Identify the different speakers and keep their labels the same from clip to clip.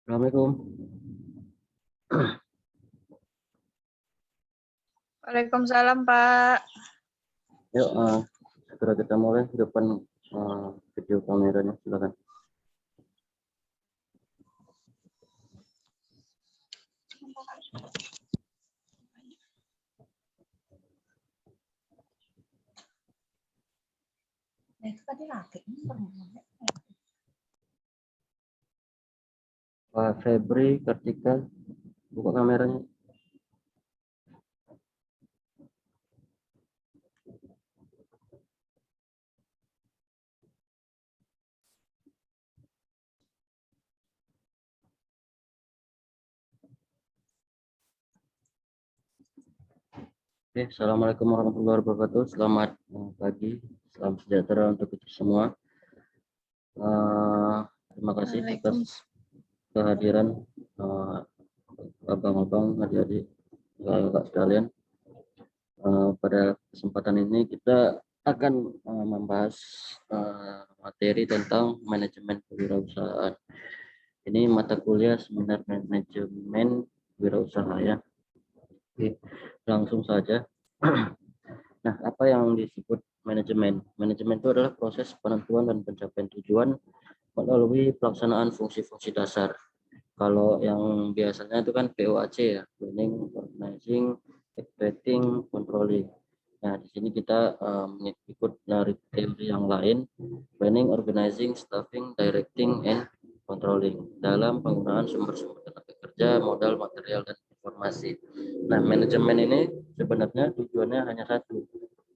Speaker 1: Assalamualaikum.
Speaker 2: Waalaikumsalam, Pak.
Speaker 1: Yuk, segera kita mulai di depan video kameranya, silakan. Pak Febri, Kartika, buka kameranya. Oke, Assalamualaikum warahmatullahi wabarakatuh. Selamat pagi, salam sejahtera untuk kita semua. Terima kasih atas kehadiran abang-abang, adik-adik, kakak sekalian. Pada kesempatan ini kita akan membahas materi tentang manajemen kewirausahaan. Ini mata kuliah seminar manajemen wirausaha ya. Oke, langsung saja. Nah, apa yang disebut manajemen? Manajemen itu adalah proses penentuan dan pencapaian tujuan melalui pelaksanaan fungsi-fungsi dasar. Kalau yang biasanya itu kan POAC ya, planning, organizing, executing, controlling. Nah, di sini kita ikut dari teori yang lain, planning, organizing, staffing, directing, and controlling dalam penggunaan sumber-sumber tenaga kerja, modal, material, dan informasi. Nah, manajemen ini sebenarnya tujuannya hanya satu,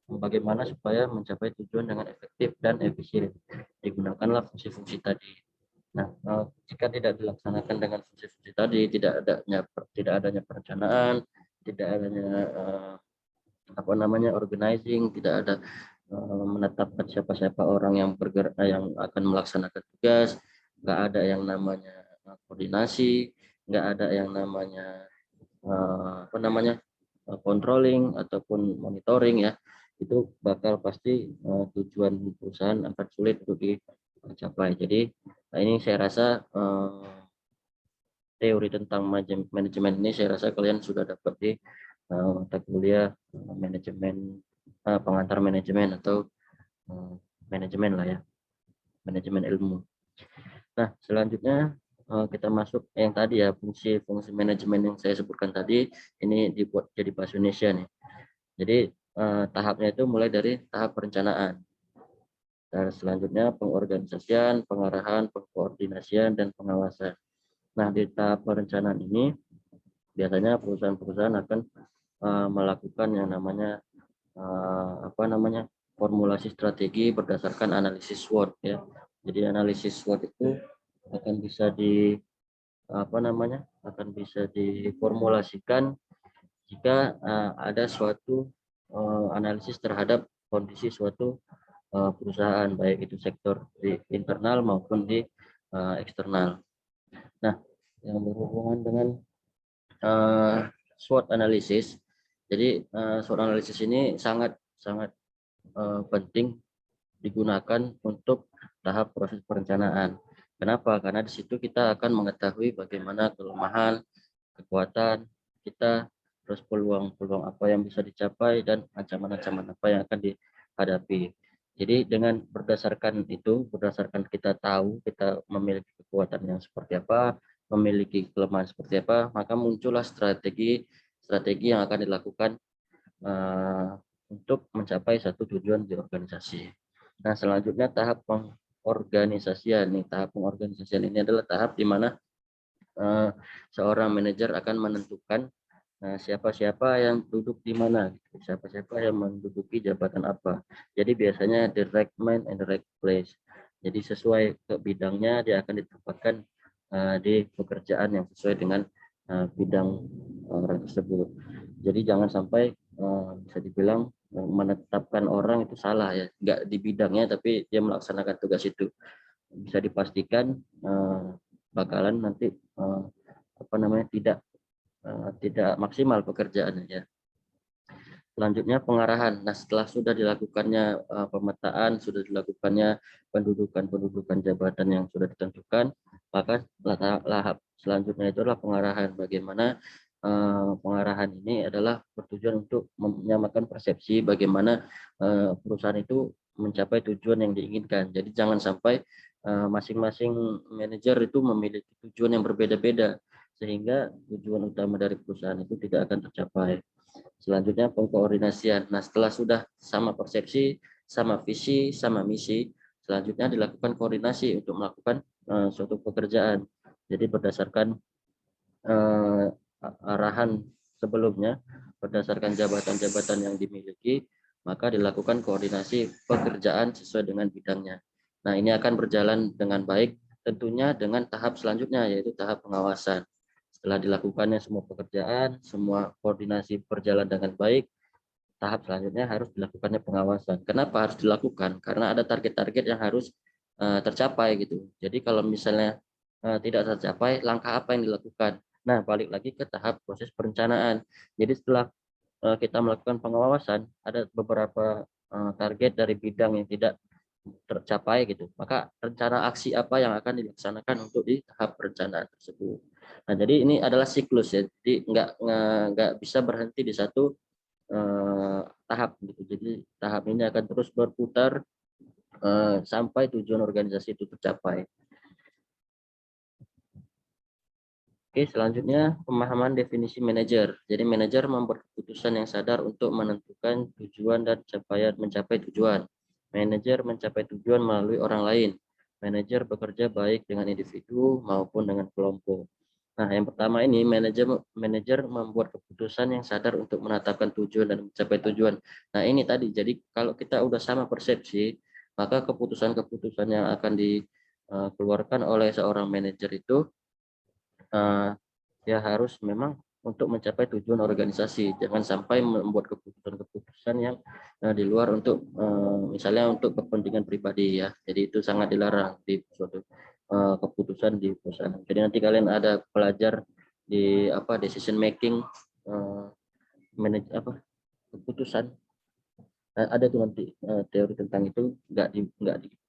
Speaker 1: bagaimana supaya mencapai tujuan dengan efektif dan efisien. Digunakanlah fungsi-fungsi tadi. Nah, jika tidak dilaksanakan dengan fungsi-fungsi tadi, tidak adanya perencanaan, tidak adanya organizing, tidak ada menetapkan siapa-siapa orang yang bergerak, yang akan melaksanakan tugas, nggak ada yang namanya koordinasi, nggak ada yang namanya controlling ataupun monitoring ya, itu bakal pasti tujuan perusahaan akan sulit untuk dicapai. Jadi ini saya rasa teori tentang manajemen ini saya rasa kalian sudah dapat di mata kuliah manajemen, pengantar manajemen atau manajemen lah ya, manajemen ilmu. Nah, selanjutnya kita masuk yang tadi ya, fungsi manajemen yang saya sebutkan tadi, ini dibuat jadi bahasa Indonesia nih. Jadi tahapnya itu mulai dari tahap perencanaan. Dan selanjutnya pengorganisasian, pengarahan, pengkoordinasian, dan pengawasan. Nah, di tahap perencanaan ini biasanya perusahaan-perusahaan akan melakukan yang namanya formulasi strategi berdasarkan analisis SWOT ya. Jadi analisis SWOT itu akan bisa diformulasikan jika ada suatu analisis terhadap kondisi suatu perusahaan, baik itu sektor di internal maupun di eksternal. Nah, yang berhubungan dengan SWOT analisis, jadi SWOT analisis ini sangat penting digunakan untuk tahap proses perencanaan. Kenapa? Karena di situ kita akan mengetahui bagaimana kelemahan, kekuatan kita, terus peluang-peluang apa yang bisa dicapai, dan ancaman-ancaman apa yang akan dihadapi. Jadi dengan berdasarkan kita tahu kita memiliki kekuatan yang seperti apa, memiliki kelemahan seperti apa, maka muncullah strategi yang akan dilakukan untuk mencapai satu tujuan di organisasi. Nah, selanjutnya tahap pengorganisasian. Tahap pengorganisasian ini adalah tahap di mana seorang manajer akan menentukan siapa-siapa yang duduk di mana, siapa-siapa yang menduduki jabatan apa. Jadi biasanya the right man and the right place. Jadi sesuai ke bidangnya dia akan ditempatkan di pekerjaan yang sesuai dengan bidang orang tersebut. Jadi jangan sampai bisa dibilang menetapkan orang itu salah ya, nggak di bidangnya tapi dia melaksanakan tugas itu. Bisa dipastikan bakalan nanti tidak maksimal pekerjaannya ya. Selanjutnya pengarahan. Nah, setelah sudah dilakukannya pemetaan, sudah dilakukannya pendudukan jabatan yang sudah ditentukan, maka Selanjutnya itu adalah pengarahan. Bagaimana pengarahan ini adalah bertujuan untuk menyamakan persepsi bagaimana perusahaan itu mencapai tujuan yang diinginkan. Jadi jangan sampai masing-masing manajer itu memiliki tujuan yang berbeda-beda sehingga tujuan utama dari perusahaan itu tidak akan tercapai. Selanjutnya pengkoordinasian. Nah, setelah sudah sama persepsi, sama visi, sama misi, selanjutnya dilakukan koordinasi untuk melakukan suatu pekerjaan. Jadi berdasarkan arahan sebelumnya, berdasarkan jabatan-jabatan yang dimiliki, maka dilakukan koordinasi pekerjaan sesuai dengan bidangnya. Nah, ini akan berjalan dengan baik, tentunya dengan tahap selanjutnya, yaitu tahap pengawasan. Setelah dilakukannya semua pekerjaan, semua koordinasi berjalan dengan baik, tahap selanjutnya harus dilakukannya pengawasan. Kenapa harus dilakukan? Karena ada target-target yang harus tercapai gitu. Jadi kalau misalnya tidak tercapai, langkah apa yang dilakukan? Nah, balik lagi ke tahap proses perencanaan. Jadi setelah kita melakukan pengawasan, ada beberapa target dari bidang yang tidak tercapai gitu. Maka rencana aksi apa yang akan dilaksanakan untuk di tahap perencanaan tersebut. Nah, jadi ini adalah siklus ya. Jadi nggak bisa berhenti di satu tahap gitu. Jadi tahap ini akan terus berputar sampai tujuan organisasi itu tercapai. Oke, selanjutnya pemahaman definisi manajer. Jadi manajer membuat keputusan yang sadar untuk menentukan tujuan dan mencapai tujuan. Manajer mencapai tujuan melalui orang lain. Manajer bekerja baik dengan individu maupun dengan kelompok. Nah, yang pertama ini manajer membuat keputusan yang sadar untuk menetapkan tujuan dan mencapai tujuan. Nah, ini tadi. Jadi kalau kita udah sama persepsi, maka keputusan-keputusan yang akan dikeluarkan oleh seorang manajer itu ya harus memang untuk mencapai tujuan organisasi. Jangan sampai membuat keputusan-keputusan yang di luar untuk misalnya untuk kepentingan pribadi ya. Jadi itu sangat dilarang di suatu keputusan di perusahaan. Jadi nanti kalian ada pelajar di decision making keputusan. Ada tuh nanti teori tentang itu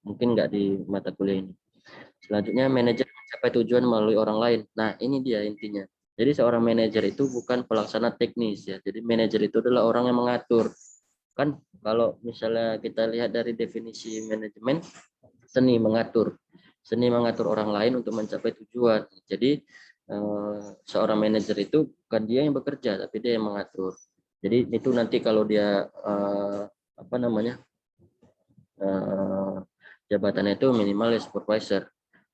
Speaker 1: mungkin nggak di mata kuliah ini. Selanjutnya manajer mencapai tujuan melalui orang lain. Nah, ini dia intinya. Jadi seorang manajer itu bukan pelaksana teknis ya. Jadi manajer itu adalah orang yang mengatur. Kan kalau misalnya kita lihat dari definisi manajemen, seni mengatur. Seni mengatur orang lain untuk mencapai tujuan. Jadi seorang manajer itu bukan dia yang bekerja, tapi dia yang mengatur. Jadi itu nanti kalau dia jabatannya itu minimal supervisor.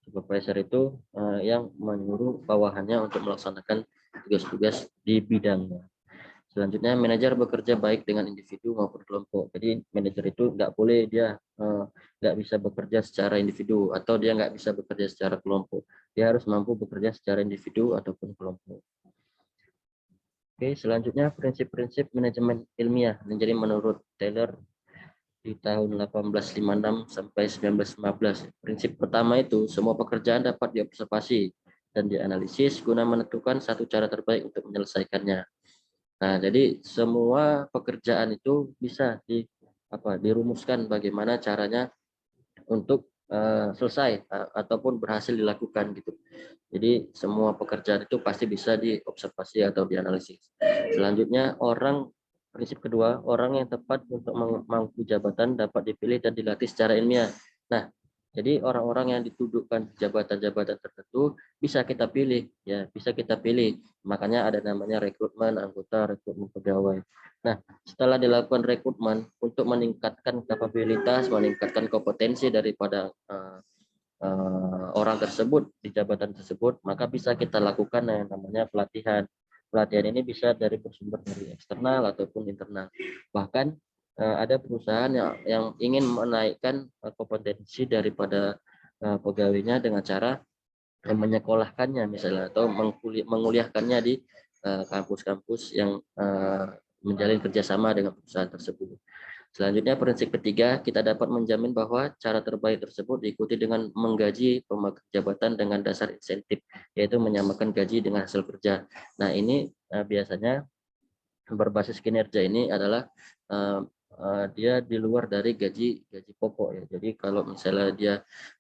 Speaker 1: Supervisor itu yang menyuruh bawahannya untuk melaksanakan tugas-tugas di bidangnya. Selanjutnya manajer bekerja baik dengan individu maupun kelompok. Jadi manajer itu nggak boleh dia nggak bisa bekerja secara individu atau dia nggak bisa bekerja secara kelompok. Dia harus mampu bekerja secara individu ataupun kelompok. Oke, selanjutnya prinsip-prinsip manajemen ilmiah. Jadi menurut Taylor di tahun 1856 sampai 1915. Prinsip pertama itu semua pekerjaan dapat diobservasi dan dianalisis guna menentukan satu cara terbaik untuk menyelesaikannya. Nah, jadi semua pekerjaan itu bisa dirumuskan bagaimana caranya untuk selesai ataupun berhasil dilakukan gitu. Jadi semua pekerjaan itu pasti bisa diobservasi atau dianalisis. Selanjutnya prinsip kedua, orang yang tepat untuk memangku jabatan dapat dipilih dan dilatih secara ilmiah. Nah, jadi orang-orang yang ditudukkan jabatan-jabatan tertentu bisa kita pilih, ya bisa kita pilih. Makanya ada namanya rekrutmen anggota, rekrutmen pegawai. Nah, setelah dilakukan rekrutmen untuk meningkatkan kapabilitas, meningkatkan kompetensi daripada orang tersebut di jabatan tersebut, maka bisa kita lakukan yang namanya pelatihan. Pelatihan ini bisa bersumber dari eksternal ataupun internal. Bahkan ada perusahaan yang ingin menaikkan kompetensi daripada pegawainya dengan cara menyekolahkannya misalnya atau menguliahkannya di kampus-kampus yang menjalin kerjasama dengan perusahaan tersebut. Selanjutnya prinsip ketiga, kita dapat menjamin bahwa cara terbaik tersebut diikuti dengan menggaji pemakai jabatan dengan dasar insentif, yaitu menyamakan gaji dengan hasil kerja. Nah, ini biasanya berbasis kinerja ini adalah dia di luar dari gaji pokok ya. Jadi kalau misalnya dia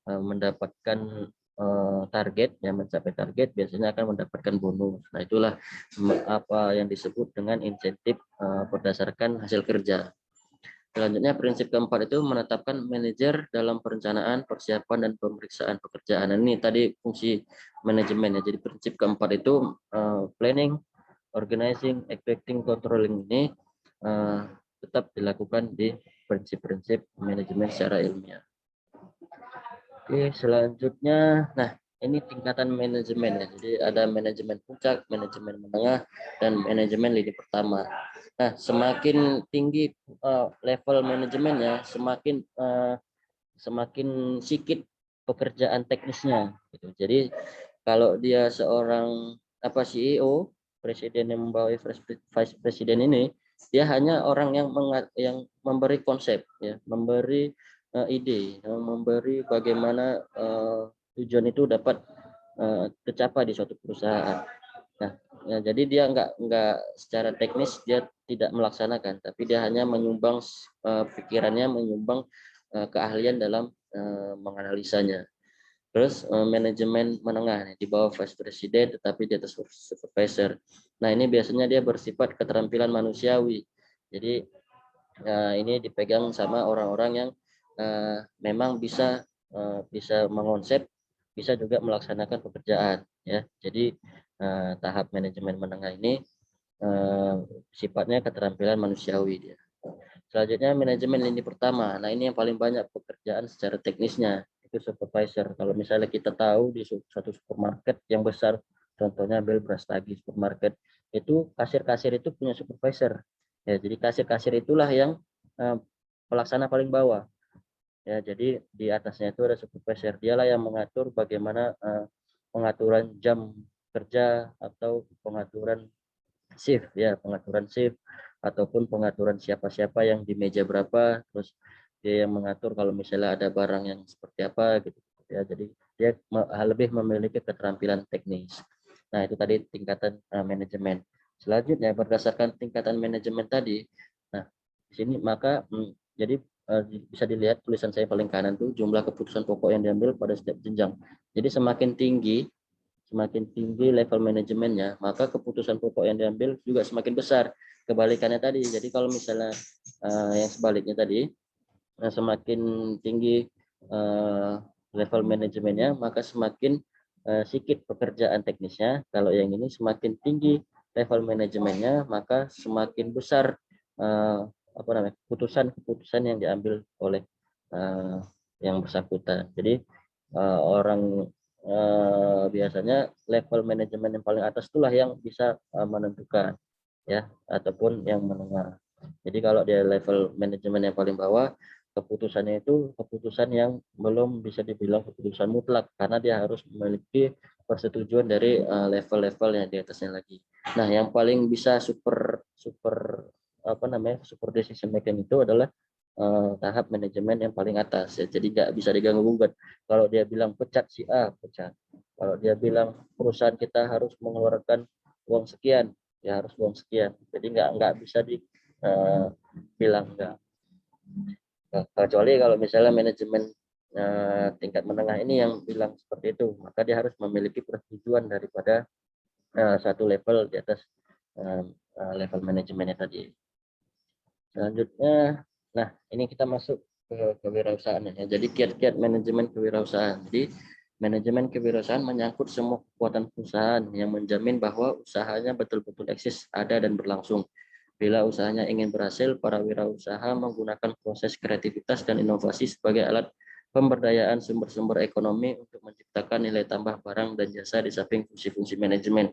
Speaker 1: mendapatkan target, yang mencapai target biasanya akan mendapatkan bonus. Nah, itulah apa yang disebut dengan insentif berdasarkan hasil kerja. Selanjutnya prinsip keempat itu menetapkan manajer dalam perencanaan, persiapan, dan pemeriksaan pekerjaan. Nah, ini tadi fungsi manajemen ya. Jadi prinsip keempat itu planning, organizing, expecting, controlling ini tetap dilakukan di prinsip-prinsip manajemen secara ilmiah. Oke, selanjutnya, nah ini tingkatan manajemen ya. Jadi ada manajemen puncak, manajemen menengah, dan manajemen lini pertama. Nah, semakin tinggi level manajemennya, semakin sedikit pekerjaan teknisnya. Gitu. Jadi kalau dia seorang CEO, presiden yang membawa vice presiden ini, dia hanya orang yang memberi konsep, ya, memberi ide, memberi bagaimana tujuan itu dapat tercapai di suatu perusahaan. Nah, ya, jadi dia nggak secara teknis dia tidak melaksanakan, tapi dia hanya menyumbang pikirannya, menyumbang keahlian dalam menganalisanya. Terus manajemen menengah di bawah vice president tetapi di atas supervisor. Nah, ini biasanya dia bersifat keterampilan manusiawi. Jadi ini dipegang sama orang-orang yang memang bisa mengonsep, bisa juga melaksanakan pekerjaan ya. Jadi tahap manajemen menengah ini sifatnya keterampilan manusiawi dia. Selanjutnya manajemen lini pertama. Nah, ini yang paling banyak pekerjaan secara teknisnya, itu supervisor. Kalau misalnya kita tahu di suatu supermarket yang besar, contohnya Bel Brastagi supermarket, itu kasir-kasir itu punya supervisor. Ya, jadi kasir-kasir itulah yang pelaksana paling bawah. Ya, jadi di atasnya itu ada supervisor. Dialah yang mengatur bagaimana pengaturan jam kerja atau pengaturan shift ya, pengaturan shift ataupun pengaturan siapa-siapa yang di meja berapa, terus dia yang mengatur kalau misalnya ada barang yang seperti apa gitu ya. Jadi dia lebih memiliki keterampilan teknis. Nah, itu tadi tingkatan manajemen. Selanjutnya berdasarkan tingkatan manajemen tadi, nah di sini maka jadi bisa dilihat tulisan saya paling kanan tuh jumlah keputusan pokok yang diambil pada setiap jenjang. Jadi semakin tinggi level manajemennya, maka keputusan pokok yang diambil juga semakin besar. Kebalikannya tadi, jadi kalau misalnya yang sebaliknya tadi, semakin tinggi level manajemennya, maka semakin sedikit pekerjaan teknisnya. Kalau yang ini semakin tinggi level manajemennya, maka semakin besar keputusan-keputusan yang diambil oleh yang bersangkutan. Jadi orang biasanya level manajemen yang paling atas itulah yang bisa menentukan ya, ataupun yang menengah. Jadi kalau dia level manajemen yang paling bawah, keputusannya itu keputusan yang belum bisa dibilang keputusan mutlak karena dia harus memiliki persetujuan dari level-level yang di atasnya lagi. Nah, yang paling bisa super decision making itu adalah tahap manajemen yang paling atas ya. Jadi nggak bisa diganggu gugat. Kalau dia bilang pecat si A, pecat. Kalau dia bilang perusahaan kita harus mengeluarkan uang sekian, ya harus uang sekian. Jadi nggak bisa dibilang enggak. Kecuali kalau misalnya manajemen tingkat menengah ini yang bilang seperti itu, maka dia harus memiliki persetujuan daripada satu level di atas level manajemennya tadi. Selanjutnya, nah ini kita masuk ke kewirausahaan ya. Jadi kiat-kiat manajemen kewirausahaan. Jadi manajemen kewirausahaan menyangkut semua kekuatan perusahaan yang menjamin bahwa usahanya betul-betul eksis, ada dan berlangsung. Bila usahanya ingin berhasil, para wirausaha menggunakan proses kreativitas dan inovasi sebagai alat pemberdayaan sumber-sumber ekonomi untuk menciptakan nilai tambah barang dan jasa di samping fungsi-fungsi manajemen.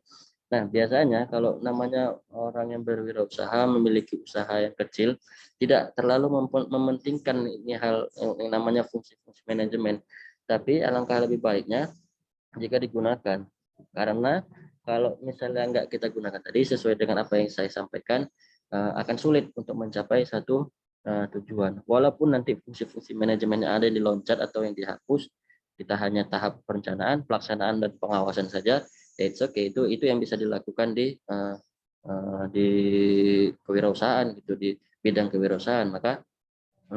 Speaker 1: Nah, biasanya kalau namanya orang yang berwirausaha memiliki usaha yang kecil, tidak terlalu mementingkan ini hal yang namanya fungsi-fungsi manajemen. Tapi alangkah lebih baiknya jika digunakan. Karena kalau misalnya nggak kita gunakan tadi sesuai dengan apa yang saya sampaikan, akan sulit untuk mencapai satu tujuan. Walaupun nanti fungsi-fungsi manajemen yang ada yang diloncat atau yang dihapus, kita hanya tahap perencanaan, pelaksanaan, dan pengawasan saja, it's okay. Itu yang bisa dilakukan di kewirausahaan gitu, di bidang kewirausahaan, maka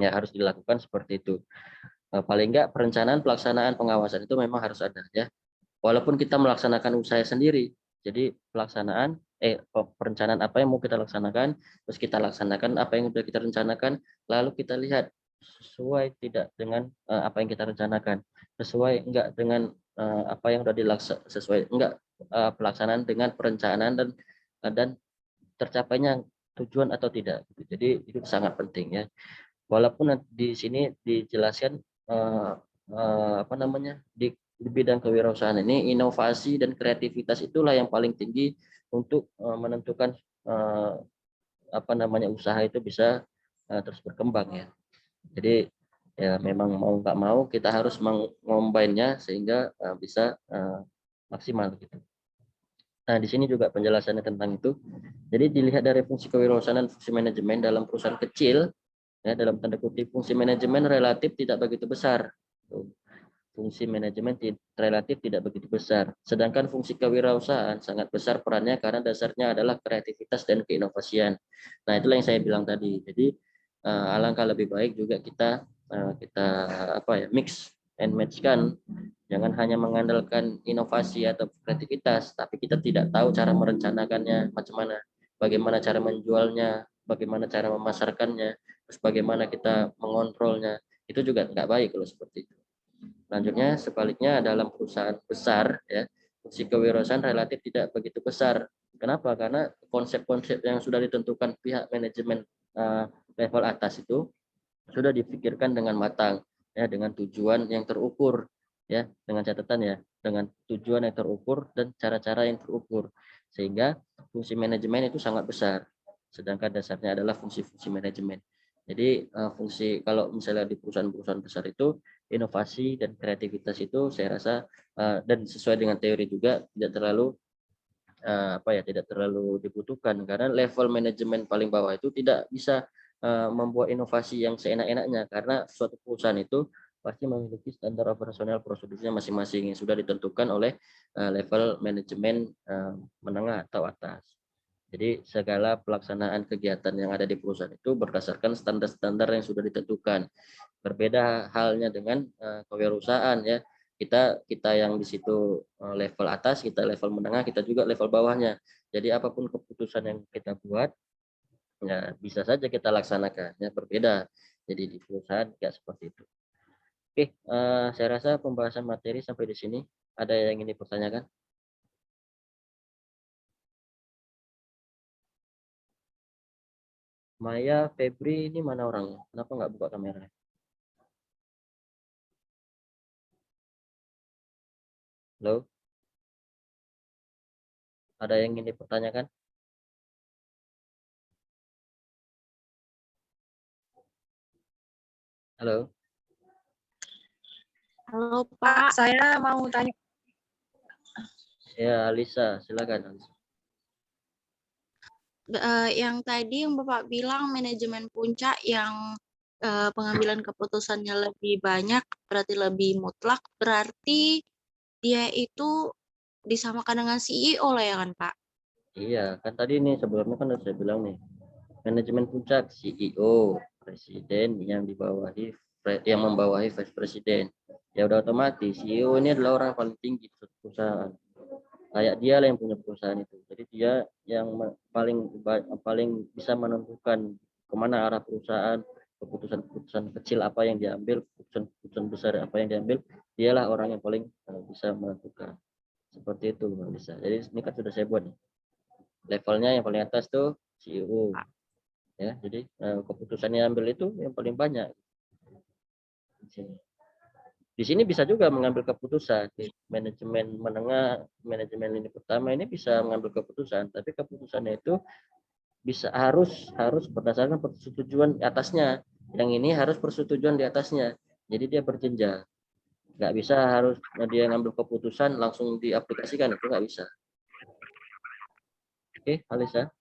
Speaker 1: ya harus dilakukan seperti itu. Paling enggak perencanaan, pelaksanaan, pengawasan itu memang harus ada ya. walaupun kita melaksanakan usaha sendiri. Jadi perencanaan apa yang mau kita laksanakan, terus kita laksanakan apa yang sudah kita rencanakan, lalu kita lihat sesuai tidak dengan apa yang kita rencanakan, sesuai enggak dengan apa yang sudah sesuai enggak pelaksanaan dengan perencanaan dan tercapainya tujuan atau tidak. Jadi itu sangat penting ya. Walaupun di sini dijelaskan apa namanya di bidang kewirausahaan ini inovasi dan kreativitas itulah yang paling tinggi untuk menentukan apa namanya usaha itu bisa terus berkembang ya. Jadi ya memang mau nggak mau kita harus mengombinnya sehingga bisa maksimal gitu. Nah, di sini juga penjelasannya tentang itu. Jadi dilihat dari fungsi kewirausahaan dan fungsi manajemen dalam perusahaan kecil, ya dalam tanda kutip fungsi manajemen relatif tidak begitu besar. Fungsi manajemen relatif tidak begitu besar. Sedangkan fungsi kewirausahaan sangat besar perannya karena dasarnya adalah kreativitas dan keinovasian. Nah, itulah yang saya bilang tadi. Jadi alangkah lebih baik juga kita apa ya mix and match kan. Jangan hanya mengandalkan inovasi atau kreativitas, tapi kita tidak tahu cara merencanakannya macam mana, bagaimana cara menjualnya, bagaimana cara memasarkannya, terus bagaimana kita mengontrolnya. Itu juga nggak baik kalau seperti itu. Selanjutnya, sebaliknya dalam perusahaan besar, ya, fungsi kewirausahaan relatif tidak begitu besar. Kenapa? Karena konsep-konsep yang sudah ditentukan pihak manajemen level atas itu sudah dipikirkan dengan matang, ya, dengan tujuan yang terukur, ya, dengan catatan ya, dengan tujuan yang terukur dan cara-cara yang terukur, sehingga fungsi manajemen itu sangat besar. Sedangkan dasarnya adalah fungsi-fungsi manajemen. Jadi fungsi kalau misalnya di perusahaan-perusahaan besar itu inovasi dan kreativitas itu saya rasa dan sesuai dengan teori juga tidak terlalu tidak terlalu dibutuhkan karena level manajemen paling bawah itu tidak bisa membuat inovasi yang seenak-enaknya karena suatu perusahaan itu pasti memiliki standar operasional prosedurnya masing-masing yang sudah ditentukan oleh level manajemen menengah atau atas. Jadi segala pelaksanaan kegiatan yang ada di perusahaan itu berdasarkan standar-standar yang sudah ditentukan. Berbeda halnya dengan kewirausahaan ya. Kita yang di situ level atas, kita level menengah, kita juga level bawahnya. Jadi apapun keputusan yang kita buat ya bisa saja kita laksanakan ya berbeda. Jadi di perusahaan kayak seperti itu. Oke, saya rasa pembahasan materi sampai di sini. Ada yang ingin dipertanyakan? Maya, Febri, ini mana orangnya? Kenapa nggak buka kamera? Halo, ada yang ingin dipertanyakan? Halo,
Speaker 2: Halo Pak, saya mau tanya.
Speaker 1: ya Alisa, silakan. Alisa.
Speaker 3: Yang tadi yang Bapak bilang manajemen puncak yang pengambilan keputusannya lebih banyak, berarti lebih mutlak, berarti dia itu disamakan dengan CEO lah ya kan Pak?
Speaker 1: Iya, kan tadi nih sebelumnya kan udah saya bilang nih, manajemen puncak CEO, presiden yang membawahi vice presiden. Ya udah otomatis CEO ini adalah orang paling tinggi di suatu perusahaan. Kayak dia lah yang punya perusahaan itu. Jadi dia yang paling bisa menentukan kemana arah perusahaan, keputusan-keputusan kecil apa yang diambil, keputusan-keputusan besar apa yang diambil, dialah orang yang paling bisa menentukan. Seperti itu, Mbak Lisa. Jadi ini kan sudah saya buat nih. Levelnya yang paling atas tuh CEO ya, jadi keputusan yang ambil itu yang paling banyak di sini bisa juga mengambil keputusan di manajemen menengah, manajemen lini pertama ini bisa mengambil keputusan, tapi keputusannya itu bisa harus berdasarkan persetujuan di atasnya, yang ini harus persetujuan di atasnya, jadi dia berjenjang, nggak bisa harus dia ngambil keputusan langsung diaplikasikan, itu nggak bisa. Oke, Alisa.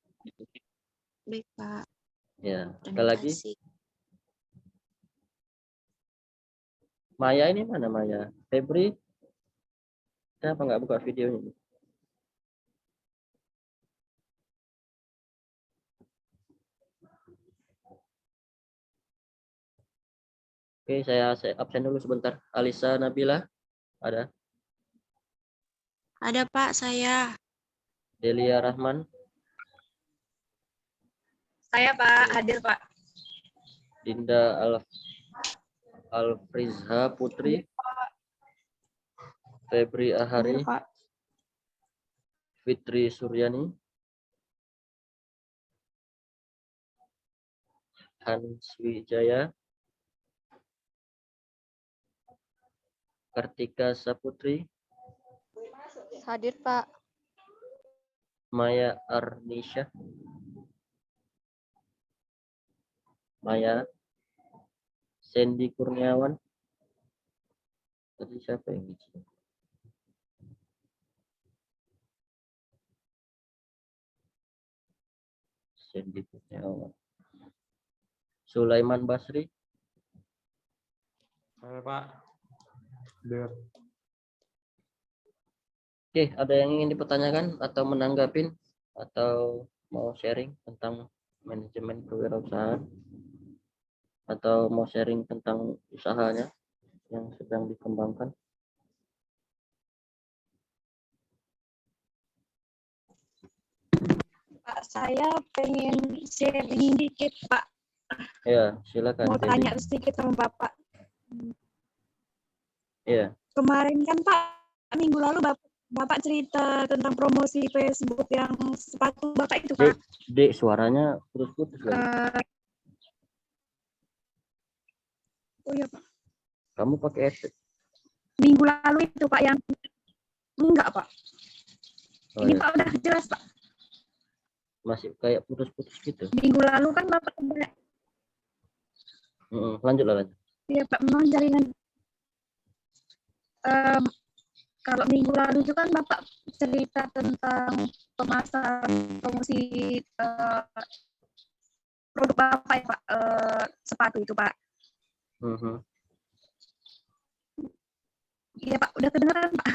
Speaker 3: Baik Pak,
Speaker 1: Ya, sekali
Speaker 3: terima
Speaker 1: lagi.
Speaker 3: kasih.
Speaker 1: Maya ini mana Maya? Febri, kenapa nggak buka videonya? Oke, saya absen dulu sebentar. Alisa Nabila, ada?
Speaker 3: Ada Pak, saya.
Speaker 1: Delia Rahman,
Speaker 2: Saya Pak, hadir Pak.
Speaker 1: Dinda Alfrizha Putri, Febri Ahari,
Speaker 3: Pak.
Speaker 1: Fitri Suryani, Hans Wijaya, Kartika Saputri,
Speaker 3: Hadir Pak.
Speaker 1: Maya Arnisha, Maya, Sandy Kurniawan. Tadi siapa yang izin? Sandy Kurniawan. Sulaiman Basri.
Speaker 4: Saya Pak.
Speaker 1: Oke, ada yang ingin dipertanyakan atau menanggapin atau mau sharing tentang manajemen kewirausahaan atau mau sharing tentang usahanya yang sedang dikembangkan?
Speaker 2: Pak, saya pengen sharing dikit Pak.
Speaker 1: Ya, silakan.
Speaker 2: Mau
Speaker 1: Debbie.
Speaker 2: tanya sedikit sama Bapak.
Speaker 1: Ya,
Speaker 2: Kemarin kan Pak, minggu lalu Bapak cerita tentang promosi Facebook yang sepatu Bapak itu Pak.
Speaker 1: Dek, suaranya putus-putus lagi.
Speaker 2: Oh iya Pak.
Speaker 1: Kamu pakai headset?
Speaker 2: Minggu lalu itu Pak yang enggak Pak.
Speaker 1: Oh,
Speaker 2: Ini
Speaker 1: ya.
Speaker 2: Pak udah jelas Pak.
Speaker 1: Masih kayak putus-putus gitu.
Speaker 2: Minggu lalu kan Bapak
Speaker 1: Lanjut.
Speaker 2: iya Pak, memang jaringan. Kalau minggu lalu itu kan Bapak cerita tentang pemasaran promosi produk Bapak ya Pak, sepatu itu Pak. Iya Pak, udah kedengeran Pak.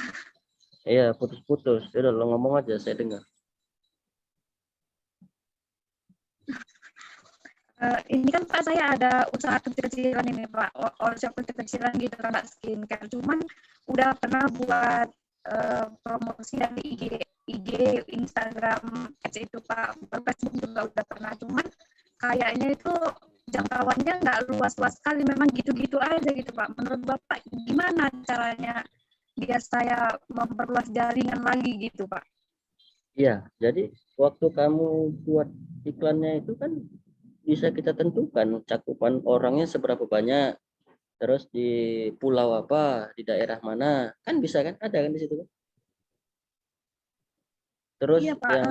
Speaker 1: Iya, putus-putus. Udah, lo ngomong aja, saya dengar.
Speaker 2: Ini kan Pak, saya ada usaha kecil-kecilan ini Pak, workshop kecil-kecilan gitu kan Pak, skincare. Cuman udah pernah buat promosi dari IG, Instagram, ads itu Pak, Facebook juga udah pernah. Cuman kayaknya itu jangkauannya nggak luas-luas sekali, memang gitu-gitu aja gitu Pak. Menurut Bapak gimana caranya biar saya memperluas jaringan lagi gitu Pak?
Speaker 1: Iya, jadi waktu kamu buat iklannya itu kan bisa kita tentukan cakupan orangnya seberapa banyak, terus di pulau apa, di daerah mana, kan bisa kan, ada kan di situ kan? Terus
Speaker 2: Iya, Pak.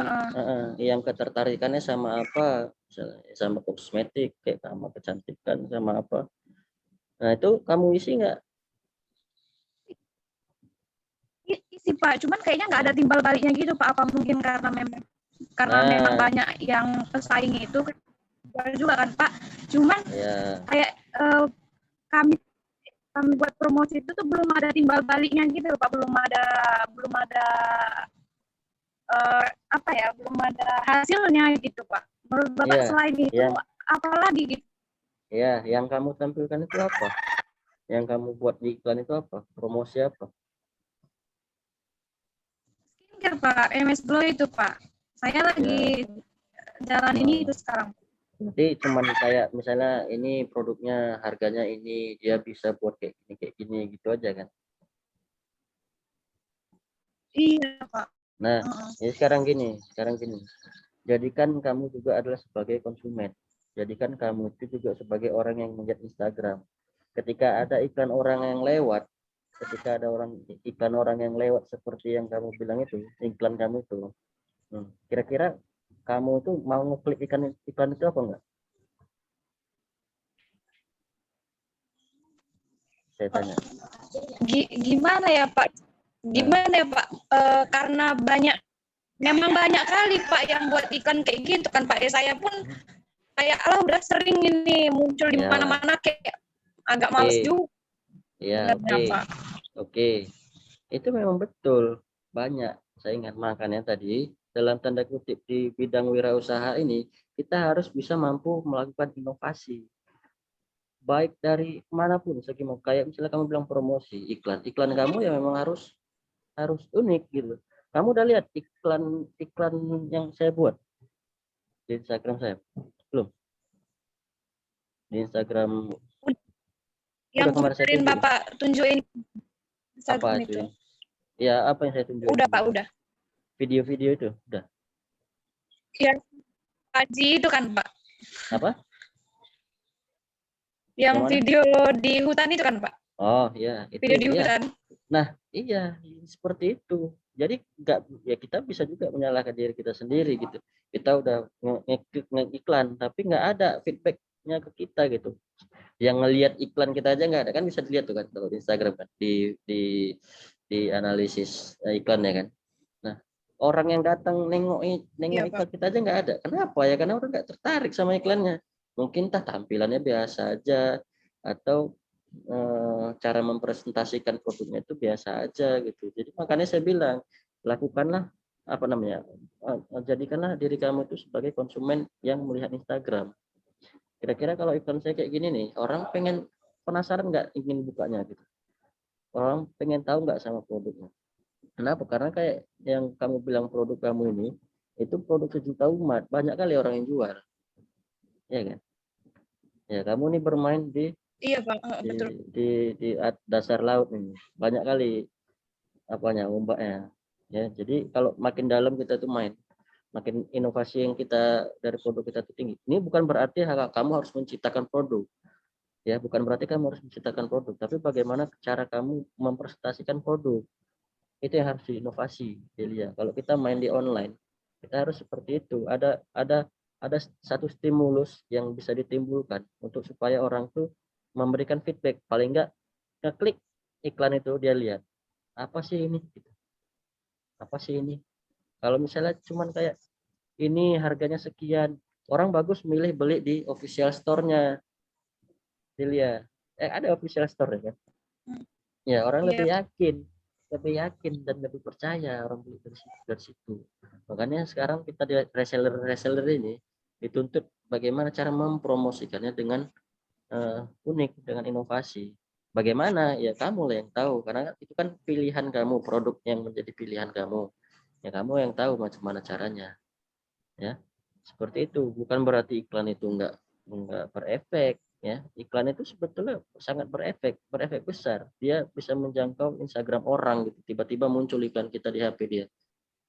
Speaker 1: yang ketertarikannya sama apa, misalnya sama kosmetik, kayak sama kecantikan, sama apa. Nah itu kamu isi nggak?
Speaker 2: Isi Pak, cuman kayaknya nggak ada timbal baliknya gitu Pak. Apa mungkin karena memang banyak yang pesaing itu juga kan Pak. Cuman
Speaker 1: Ya.
Speaker 2: kayak kami buat promosi itu tuh belum ada timbal baliknya gitu Pak. Belum ada apa ya, belum ada hasilnya gitu Pak. Menurut Bapak selain itu apa lagi gitu?
Speaker 1: Ya, yang kamu tampilkan itu apa? Yang kamu buat di iklan itu apa? Promosi apa?
Speaker 2: Skincare Pak, MS Glow itu Pak. Saya lagi jalan ini itu sekarang.
Speaker 1: Nanti cuman kayak misalnya ini produknya harganya ini, dia bisa buat kayak gini gitu aja kan?
Speaker 2: Iya Pak.
Speaker 1: Nah, ya sekarang gini. Jadikan kamu juga adalah sebagai konsumen. Jadikan kamu itu juga sebagai orang yang melihat Instagram. Ketika ada iklan orang yang lewat, iklan orang yang lewat seperti yang kamu bilang itu, iklan kamu itu, kira-kira kamu tuh mau ngeklik iklan itu apa enggak? Saya tanya.
Speaker 2: Gimana ya Pak? Karena memang banyak kali Pak yang buat iklan kayak gitu kan Pak. Saya pun kayak udah sering ini muncul di mana-mana, kayak agak males juga.
Speaker 1: Ya, oke. Itu memang betul banyak. Saya ingat makanya tadi dalam tanda kutip di bidang wirausaha ini kita harus bisa mampu melakukan inovasi. Baik dari manapun segi, kayak misalnya kamu bilang promosi, iklan kamu ya memang harus harus unik gitu. Kamu udah lihat iklan yang saya buat di Instagram saya? Belum? Di Instagram
Speaker 2: Yang
Speaker 1: udah kemarin saya
Speaker 2: kemarin
Speaker 1: tunjukin.
Speaker 2: Bapak tunjukin
Speaker 1: Apa
Speaker 2: Instagram itu.
Speaker 1: cuy? Ya, apa yang saya tunjukin?
Speaker 2: Udah Pak, udah.
Speaker 1: Video-video itu udah.
Speaker 2: Yang Haji itu kan Pak.
Speaker 1: Apa?
Speaker 2: Yang
Speaker 1: Yang mana?
Speaker 2: video di hutan itu kan Pak.
Speaker 1: Oh ya, itu
Speaker 2: Video di
Speaker 1: ya.
Speaker 2: hutan.
Speaker 1: Nah, iya seperti itu. Jadi nggak, ya kita bisa juga menyalahkan diri kita sendiri gitu. Kita udah ngiklan tapi nggak ada feedbacknya ke kita gitu. Yang ngelihat iklan kita aja nggak ada, kan bisa dilihat tuh kan kalau di Instagram kan di analisis iklannya kan. Nah, orang yang datang nengok
Speaker 2: Iya,
Speaker 1: iklan kita aja nggak ada. Kenapa ya? Karena orang nggak tertarik sama iklannya. Mungkin tampilannya biasa aja, atau cara mempresentasikan produknya itu biasa aja gitu. Jadi makanya saya bilang, lakukanlah apa namanya, jadikanlah diri kamu itu sebagai konsumen yang melihat Instagram. Kira-kira kalau iklan saya kayak gini nih, orang pengen, penasaran nggak, ingin bukanya gitu. Orang pengen tahu nggak sama produknya. Kenapa? Karena kayak yang kamu bilang, produk kamu ini itu produk sejuta umat, banyak kali orang yang jual, ya kan? Ya kamu nih bermain
Speaker 2: Iya Pak,
Speaker 1: di
Speaker 2: betul.
Speaker 1: di dasar laut nih, banyak kali apanya, ombaknya. Ya, jadi kalau makin dalam kita tuh main, makin inovasi yang kita dari produk kita tuh tinggi. Ini bukan berarti kamu harus menciptakan produk, ya bukan berarti kamu harus menciptakan produk, tapi bagaimana cara kamu mempresentasikan produk, itu yang harus diinovasi. Jadi ya kalau kita main di online, kita harus seperti itu. Ada satu stimulus yang bisa ditimbulkan untuk supaya orang tuh memberikan feedback, paling enggak ngeklik iklan itu, dia lihat apa sih ini gitu. Apa sih ini, kalau misalnya cuman kayak ini harganya sekian, orang bagus milih beli di official store-nya, dilihat ada official store ya kan, ya orang
Speaker 2: Iya.
Speaker 1: lebih yakin dan lebih percaya orang beli dari situ. Makanya sekarang kita di reseller ini dituntut bagaimana cara mempromosikannya dengan unik, dengan inovasi. Bagaimana ya kamu lah yang tahu, karena itu kan pilihan kamu, produk yang menjadi pilihan kamu, ya kamu yang tahu macam mana caranya, ya seperti itu. Bukan berarti iklan itu enggak berefek, ya iklan itu sebetulnya sangat berefek besar. Dia bisa menjangkau Instagram orang gitu, tiba-tiba muncul iklan kita di HP dia,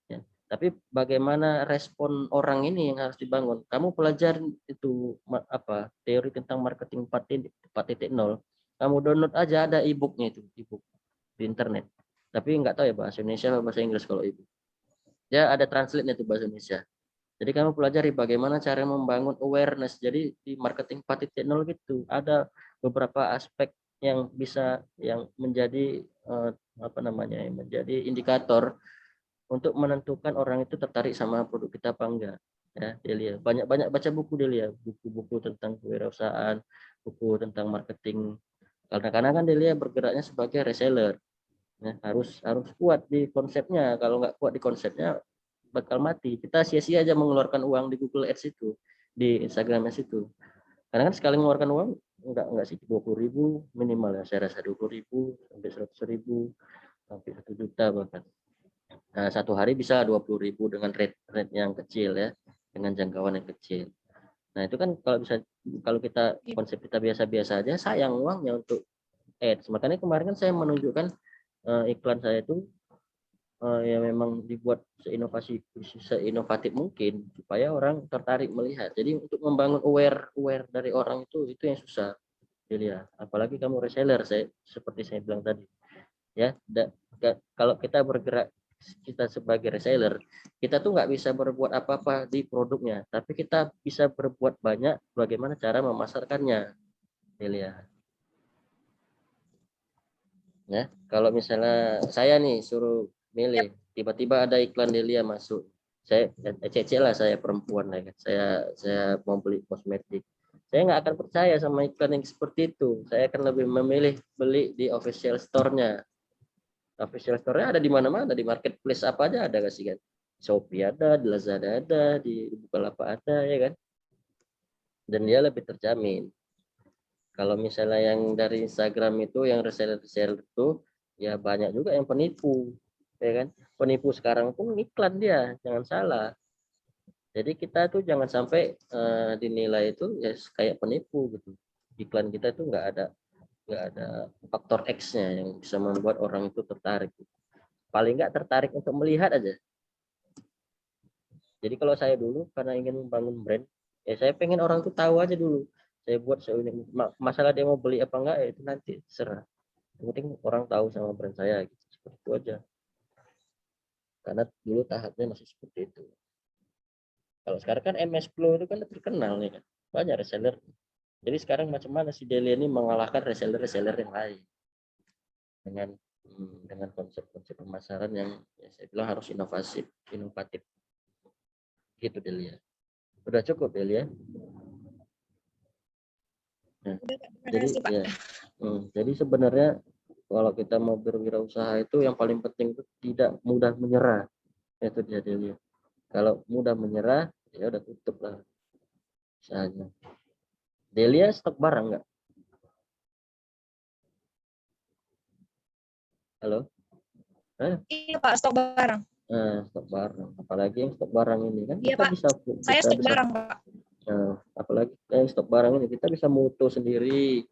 Speaker 1: ya. Tapi bagaimana respon orang ini yang harus dibangun. Kamu pelajarin itu apa, teori tentang marketing 4.0, kamu download aja, ada e-booknya, itu e-book di internet, tapi nggak tahu ya bahasa Indonesia atau bahasa Inggris. Kalau e-book ya ada translate-nya itu bahasa Indonesia. Jadi kamu pelajari bagaimana cara membangun awareness. Jadi di marketing 4.0 gitu ada beberapa aspek yang bisa, yang menjadi apa namanya, menjadi indikator untuk menentukan orang itu tertarik sama produk kita apa enggak. Ya, Delia banyak-banyak baca buku, Delia, buku-buku tentang kewirausahaan, buku tentang marketing. Karena kan Delia bergeraknya sebagai reseller. Ya, harus kuat di konsepnya. Kalau nggak kuat di konsepnya, bakal mati. Kita sia-sia aja mengeluarkan uang di Google Ads itu, di Instagram Ads itu. Karena kan sekali mengeluarkan uang, enggak sih, 20.000 minimal ya, saya rasa 20.000 sampai 100.000 sampai 1 juta bahkan. Nah, satu hari bisa 20.000 dengan rate yang kecil ya, dengan jangkauan yang kecil. Nah itu kan kalau kita konsep kita biasa-biasa aja, sayang uangnya untuk ads. Makanya kemarin kan saya menunjukkan iklan saya itu ya memang dibuat seinovatif mungkin supaya orang tertarik melihat. Jadi untuk membangun aware dari orang itu yang susah, ya. Apalagi kamu reseller, seperti saya bilang tadi, ya. Kalau kita bergerak, kita sebagai reseller, kita tuh nggak bisa berbuat apa-apa di produknya, tapi kita bisa berbuat banyak bagaimana cara memasarkannya, ya. Ya, kalau misalnya saya nih suruh milih, tiba-tiba ada iklan Delia masuk, saya cece lah, saya perempuan ya kan, saya mau beli kosmetik, saya nggak akan percaya sama iklan yang seperti itu. Saya akan lebih memilih beli di official store-nya. Official store-nya ada di mana-mana, di marketplace apa aja ada, kasih kan, Shopee ada, di Lazada ada, di Bukalapak ada, ya kan, dan dia lebih terjamin. Kalau misalnya yang dari Instagram itu, yang reseller itu, ya banyak juga yang penipu. ya kan? Penipu sekarang pun iklan dia, jangan salah. Jadi kita tuh jangan sampai dinilai itu ya kayak penipu gitu. Iklan kita itu nggak ada faktor X-nya yang bisa membuat orang itu tertarik. Paling nggak tertarik untuk melihat aja. Jadi kalau saya dulu karena ingin membangun brand, ya saya pengen orang tuh tahu aja dulu. Saya buat seunik masalah dia mau beli apa enggak ya itu nanti serah. Yang penting orang tahu sama brand saya gitu. Seperti itu aja. Karena dulu tahapnya masih seperti itu. Kalau sekarang kan MS Glow itu kan terkenal nih kan. Banyak reseller. Jadi sekarang macam mana si Delia ini mengalahkan reseller-reseller yang lain dengan konsep-konsep pemasaran yang ya saya bilang harus inovatif. Gitu Delia. Udah cukup Delia. Nah, jadi
Speaker 2: kasih, Pak.
Speaker 1: ya, jadi sebenarnya kalau kita mau berwirausaha itu yang paling penting itu tidak mudah menyerah. Itu dia Delia. Kalau mudah menyerah, ya udah tutup lah usahanya. Delia stok barang nggak? Halo?
Speaker 2: Iya, Pak, stok barang.
Speaker 1: Stok barang. Apalagi yang stok barang ini kan
Speaker 2: Iya,
Speaker 1: kita
Speaker 2: Pak.
Speaker 1: bisa
Speaker 2: Saya stok barang, Pak.
Speaker 1: apalagi yang stok barang ini kita bisa moto sendiri.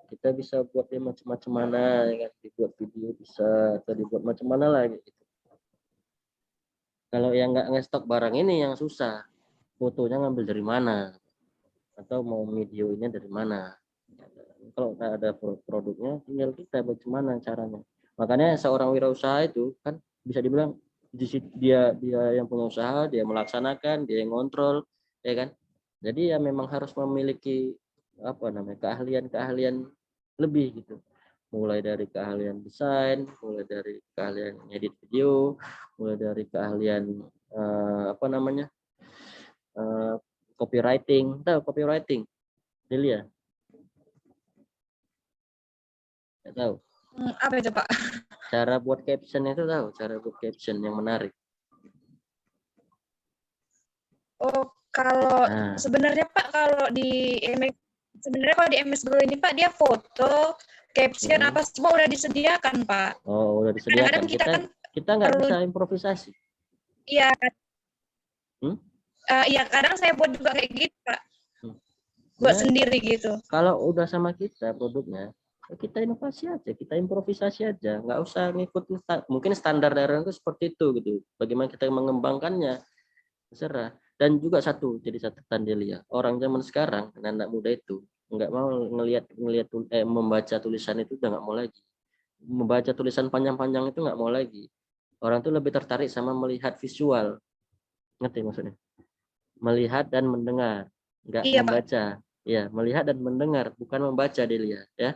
Speaker 1: Kita bisa buat dia macam-macam mana, ya kan? Dibuat video bisa, atau dibuat macam mana lagi. Gitu. Kalau yang nggak ngestok barang ini yang susah, fotonya ngambil dari mana, atau mau videonya dari mana. Kalau nggak ada produknya, tinggal kita bagaimana caranya. Makanya seorang wirausaha itu kan bisa dibilang dia yang punya usaha, dia melaksanakan, dia yang ngontrol, ya kan. Jadi ya memang harus memiliki keahlian-keahlian lebih gitu. Mulai dari keahlian desain, mulai dari keahlian edit video, mulai dari keahlian copywriting. Tahu copywriting? Delia? Nggak tahu.
Speaker 2: Apa itu, Pak?
Speaker 1: Cara buat caption itu tahu? Cara buat caption yang menarik.
Speaker 2: Oh, kalau
Speaker 1: Nah,
Speaker 2: sebenarnya Pak, sebenarnya kalau di MS Glow ini Pak, dia foto, caption apa semua udah disediakan, Pak.
Speaker 1: oh udah disediakan.
Speaker 2: Kadang-kadang
Speaker 1: Kita nggak
Speaker 2: perlu,
Speaker 1: bisa improvisasi.
Speaker 2: iya,
Speaker 1: Hmm?
Speaker 2: iya kadang saya buat juga kayak gitu, Pak. Buat
Speaker 1: Nah,
Speaker 2: sendiri gitu.
Speaker 1: kalau udah sama kita produknya, kita inovasi aja, kita improvisasi aja, nggak usah ngikutin mungkin standar daerah itu seperti itu gitu. Bagaimana kita mengembangkannya, terserah. Dan juga jadi satu Delia, orang zaman sekarang, anak muda itu nggak mau membaca tulisan itu udah nggak mau lagi. Membaca tulisan panjang-panjang itu nggak mau lagi. Orang tuh lebih tertarik sama melihat visual, ngerti maksudnya? Melihat dan mendengar, nggak
Speaker 2: Iya, Pak.
Speaker 1: membaca. Ya, melihat dan mendengar, bukan membaca Delia, ya.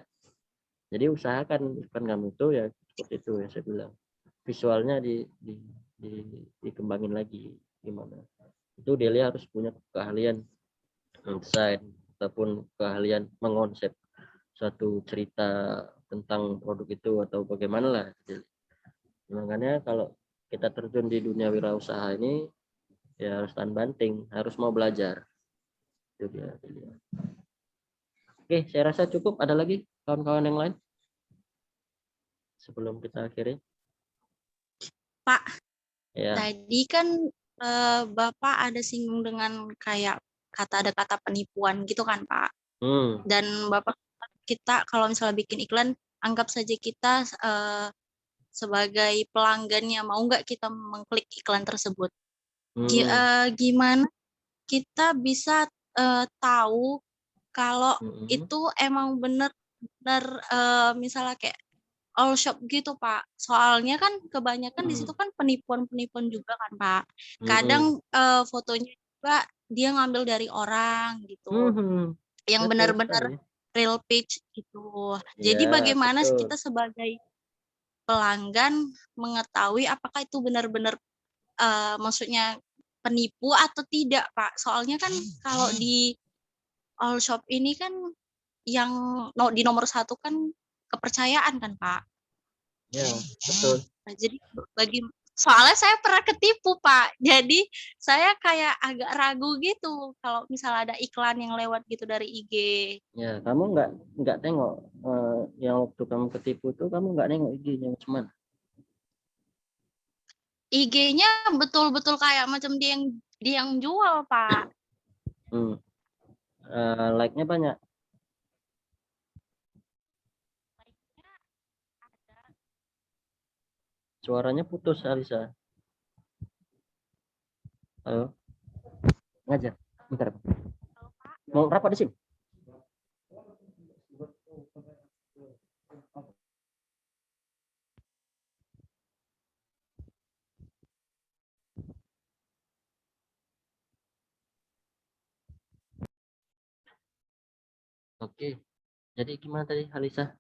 Speaker 1: Jadi usahakan iklan kamu itu ya seperti itu ya saya bilang. Visualnya dikembangin lagi gimana. Itu Delia harus punya keahlian desain ataupun keahlian mengonsep suatu cerita tentang produk itu atau bagaimana lah. Makanya kalau kita terjun di dunia wirausaha ini ya harus tahan banting, harus mau belajar. Itu dia. Oke, saya rasa cukup. Ada lagi kawan-kawan yang lain? Sebelum kita akhiri.
Speaker 3: Pak,
Speaker 1: Ya.
Speaker 3: tadi kan Bapak ada singgung dengan kayak ada kata penipuan gitu kan, Pak. Dan Bapak kita kalau misalnya bikin iklan, anggap saja kita sebagai pelanggannya, mau nggak kita mengklik iklan tersebut. Gimana kita bisa tahu kalau itu emang benar-benar misalnya kayak all shop gitu, Pak. Soalnya kan kebanyakan di situ kan penipuan-penipuan juga kan, Pak. Kadang fotonya juga dia ngambil dari orang gitu. Yang benar-benar real page gitu. Jadi bagaimana kita sebagai pelanggan mengetahui apakah itu benar-benar maksudnya penipu atau tidak, Pak. Soalnya kan kalau di all shop ini kan yang di nomor satu kan kepercayaan kan, Pak.
Speaker 1: Ya, betul.
Speaker 3: Nah, jadi soalnya saya pernah ketipu, Pak. Jadi saya kayak agak ragu gitu kalau misalnya ada iklan yang lewat gitu dari IG.
Speaker 1: Ya, kamu nggak tengok yang waktu kamu ketipu itu kamu nggak nengok IG-nya cuman.
Speaker 3: IG-nya betul-betul kayak macam dia yang jual, Pak.
Speaker 1: Like-nya banyak. Suaranya putus, Alisa. Halo. Ngajar. Bentar. Mau rapat di sini? Oke. Jadi gimana tadi, Alisa?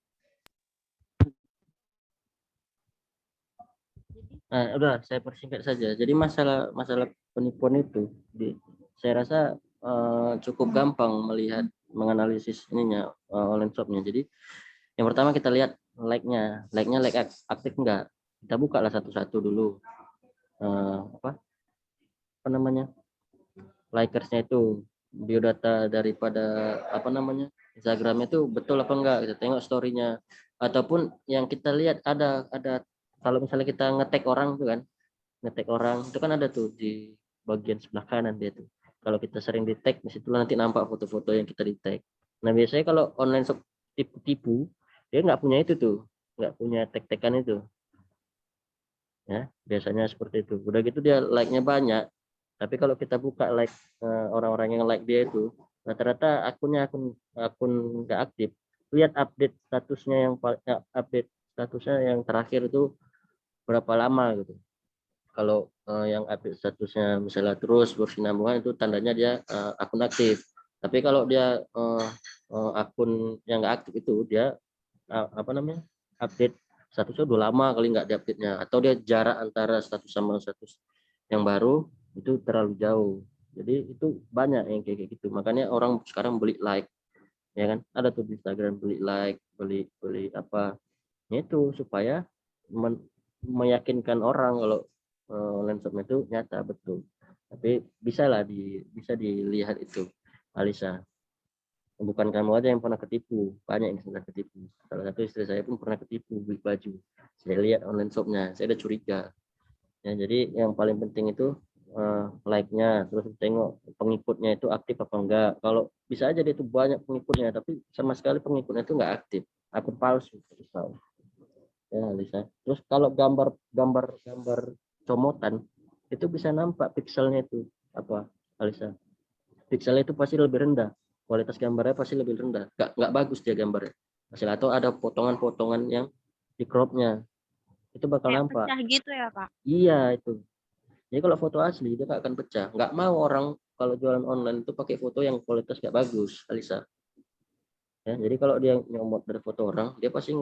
Speaker 1: Nah, udah saya persingkat saja. Jadi masalah penipuan itu, saya rasa cukup gampang melihat menganalisis ininya online shopnya. Jadi yang pertama kita lihat like-nya, like aktif enggak? Kita buka lah satu-satu dulu. Apa namanya? Likersnya itu biodata daripada Instagram itu betul apa enggak, kita tengok story-nya. Ataupun yang kita lihat ada kalau misalnya kita nge-tag orang tuh kan, nge-tag orang itu kan ada tuh di bagian sebelah kanan dia tuh. Kalau kita sering di tag, disitulah nanti nampak foto-foto yang kita di tag. Nah biasanya kalau online shop tipu-tipu, dia nggak punya itu tuh, nggak punya tag-tagan itu. Ya biasanya seperti itu. Udah gitu dia like-nya banyak. Tapi kalau kita buka like orang-orang yang like dia itu, rata-rata akunnya akun nggak aktif. Lihat update statusnya yang terakhir itu berapa lama gitu. Kalau yang update statusnya misalnya terus bersinambungan, itu tandanya dia akun aktif. Tapi kalau dia akun yang nggak aktif itu, dia update statusnya udah lama kali nggak diupdate-nya, atau dia jarak antara status sama status yang baru itu terlalu jauh. Jadi itu banyak yang kayak gitu. Makanya orang sekarang beli like, ya kan? Ada tuh di Instagram beli like, beli apa? Itu supaya meyakinkan orang kalau online shop itu nyata betul. Tapi bisa dilihat itu, Alisa. Bukan kamu aja yang pernah ketipu, banyak yang pernah ketipu. Salah satu istri saya pun pernah ketipu beli baju. Saya lihat online shopnya, saya udah curiga. Ya, jadi yang paling penting itu like-nya, terus tengok pengikutnya itu aktif apa enggak. Kalau bisa aja dia itu banyak pengikutnya, tapi sama sekali pengikutnya itu enggak aktif, akun palsu. Ya, Alisa. Terus kalau gambar comotan itu bisa nampak pixelnya itu apa, Alisa? Pixelnya itu pasti lebih rendah, kualitas gambarnya pasti lebih rendah, nggak bagus dia gambarnya. Atau ada potongan-potongan yang di cropnya, itu bakal
Speaker 3: Kayak
Speaker 1: nampak.
Speaker 3: pecah gitu ya, Pak?
Speaker 1: Iya itu. Jadi kalau foto asli dia nggak akan pecah. Nggak mau orang kalau jualan online itu pakai foto yang kualitas nggak bagus, Alisa. Ya, jadi kalau dia nyomot dari foto orang, dia pasti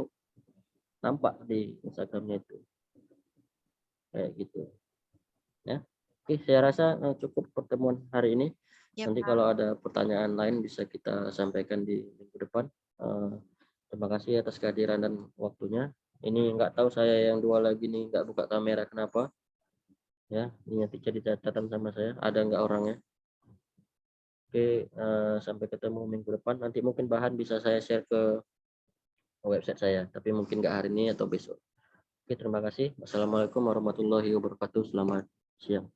Speaker 1: nampak di Instagramnya itu kayak gitu. Ya, oke, saya rasa cukup pertemuan hari ini.
Speaker 3: Ya,
Speaker 1: Nanti
Speaker 3: Pak.
Speaker 1: kalau ada pertanyaan lain bisa kita sampaikan di minggu depan. Terima kasih atas kehadiran dan waktunya. Ini nggak tahu saya yang dua lagi nih nggak buka kamera kenapa? Ya, ini nanti jadi catatan sama saya. Ada nggak orangnya? Oke, sampai ketemu minggu depan. Nanti mungkin bahan bisa saya share ke website saya, tapi mungkin nggak hari ini atau besok. Oke, terima kasih. Wassalamualaikum warahmatullahi wabarakatuh. Selamat siang.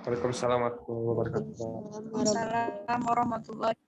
Speaker 4: Waalaikumsalam warahmatullahi wabarakatuh.
Speaker 2: Waalaikumsalam warahmatullahi